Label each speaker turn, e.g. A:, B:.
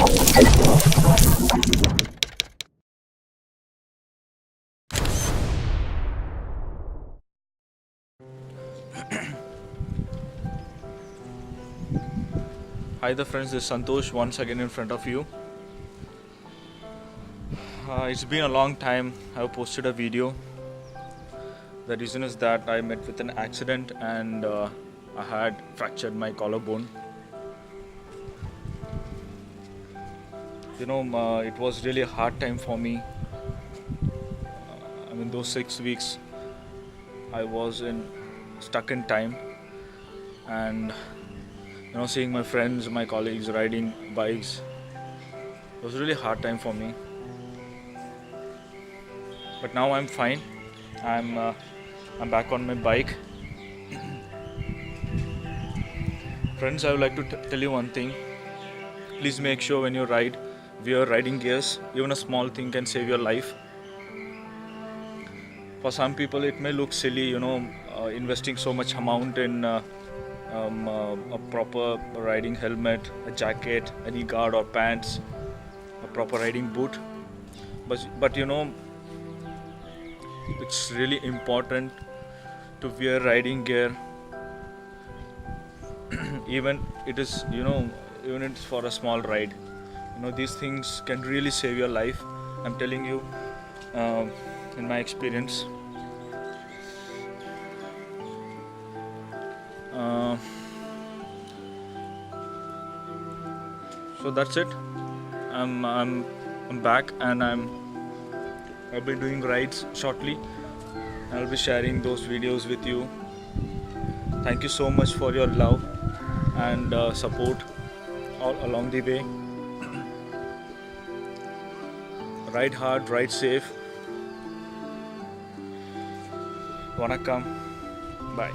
A: Hi there friends, this is Santosh once again in front of you. It's been a long time I've posted a video. The reason is that I met with an accident and I had fractured my collarbone. It was really a hard time for me. Those 6 weeks I was stuck in time, and seeing my friends, my colleagues riding bikes, it was really a hard time for me. But now I'm fine. I'm back on my bike. Friends, I would like to tell you one thing. Please make sure when you ride, wear riding gears. Even a small thing can save your life. For some people it may look silly, investing so much amount in a proper riding helmet, a jacket, any guard or pants, a proper riding boot. But it's really important to wear riding gear. even it's for a small ride. These things can really save your life. I'm telling you, in my experience. So that's it. I'm back, and I'll be doing rides shortly. I'll be sharing those videos with you. Thank you so much for your love and support all along the way. Ride hard, ride safe. Vanakkam. Bye.